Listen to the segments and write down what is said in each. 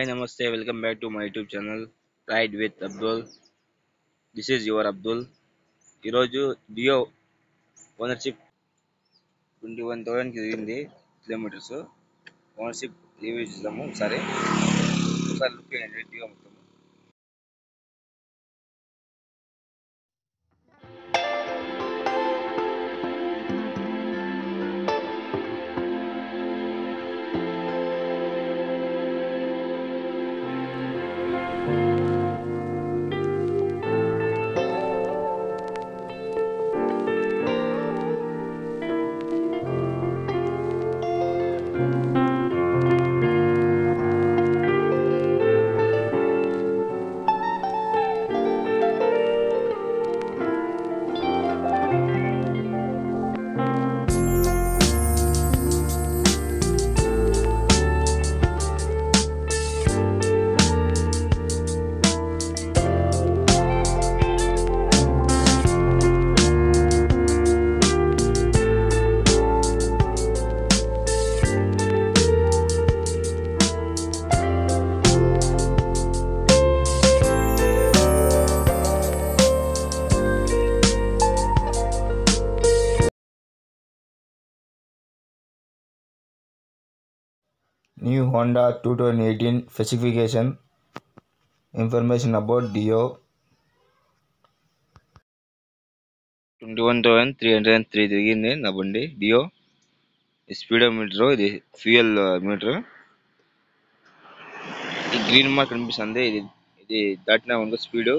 Namaste. Welcome back to my YouTube channel. Ride with Abdul. This is your Abdul. ఈరోజు డియో ownership 21,000 తిరిగింది kilometres. Ownership review చేద్దాము ఒకసారి look చేయండి డియో మొత్తం. New Honda 2018 specification information about Dio 21,303 తిరిగింది నా బండి డియో. స్పీడోమీటర్, ఇది ఫ్యూయల్ మీటర్. ఈ గ్రీన్ మార్క్ కనిపిస్తుంది, ఇది దాటినా మనకు స్పీడ్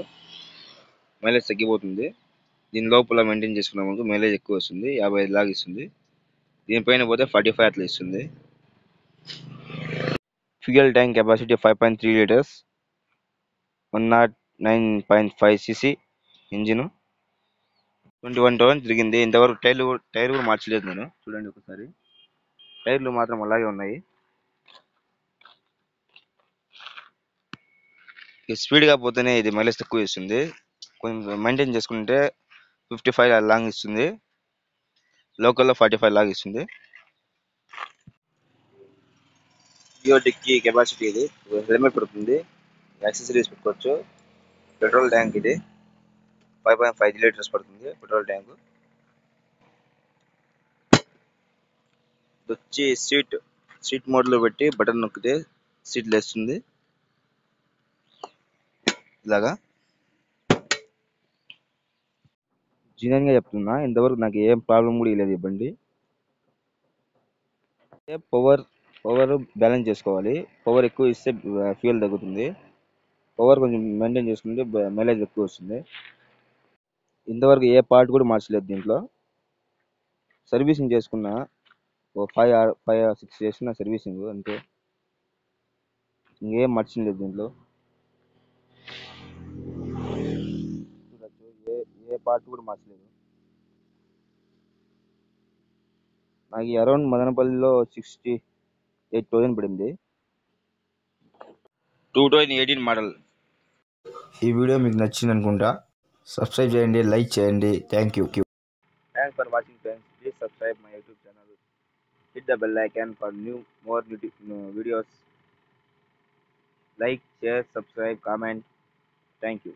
మైలేజ్ తగ్గిపోతుంది. దీని లోపల మెయింటైన్ చేసుకున్నాం మనకు మైలేజ్ ఎక్కువ వస్తుంది, 55 లాగా ఇస్తుంది. దీనిపైన పోతే 45 అట్లా ఇస్తుంది. Fuel tank capacity 5.3 litres, 109.5 cc engine. 21,000 తిరిగింది. ఇంతవరకు టైర్ కూడా మార్చలేదు నేను. చూడండి ఒకసారి, టైర్లు మాత్రం అలాగే ఉన్నాయి. స్పీడ్గా పోతేనే ఇది మైలేజ్ తక్కువ ఇస్తుంది. కొంచెం మెయింటైన్ చేసుకుంటే 55 లాంగ్ ఇస్తుంది, లోకల్లో 45 లాగా ఇస్తుంది. డియో డిక్కీ కెపాసిటీ ఇది, హెల్మెట్ పడుతుంది, యాక్సెసరీస్ పెట్టుకోవచ్చు. పెట్రోల్ ట్యాంక్ ఇది 5.5 లీటర్స్ పడుతుంది పెట్రోల్ ట్యాంక్. వచ్చి సీట్ మోడ్ లో పెట్టి బటన్ నొక్కితే సీట్ లేస్తుంది ఇలాగా. జెన్యూన్ గా చెప్తున్నా, ఇంతవరకు నాకు ఏం ప్రాబ్లం కూడా లేదు ఈ బండి. పవర్ బ్యాలెన్స్ చేసుకోవాలి. పవర్ ఎక్కువ ఇస్తే ఫ్యూయల్ తగ్గుతుంది, పవర్ కొంచెం మెయింటైన్ చేసుకుంటే మైలేజ్ ఎక్కువ వస్తుంది. ఇంతవరకు ఏ పార్ట్ కూడా మార్చలేదు దీంట్లో. సర్వీసింగ్ చేసుకున్నా, ఓ 5 or 6 చేసిన సర్వీసింగ్ అంతే, ఇంకేం మార్చలేదు దీంట్లో. ఏ పార్ట్ కూడా మార్చలేదు. నాకు అరౌండ్ మదనపల్లిలో 68,000 పడింది. 2018 మోడల్. ఈ వీడియో మీకు నచ్చింది అనుకుంటా. సబ్స్క్రైబ్ చేయండి, లైక్ చేయండి. Thank you. Thanks for watching friends. Please subscribe my YouTube channel. Hit the bell icon for more videos. Like, share, subscribe, comment. Thank you.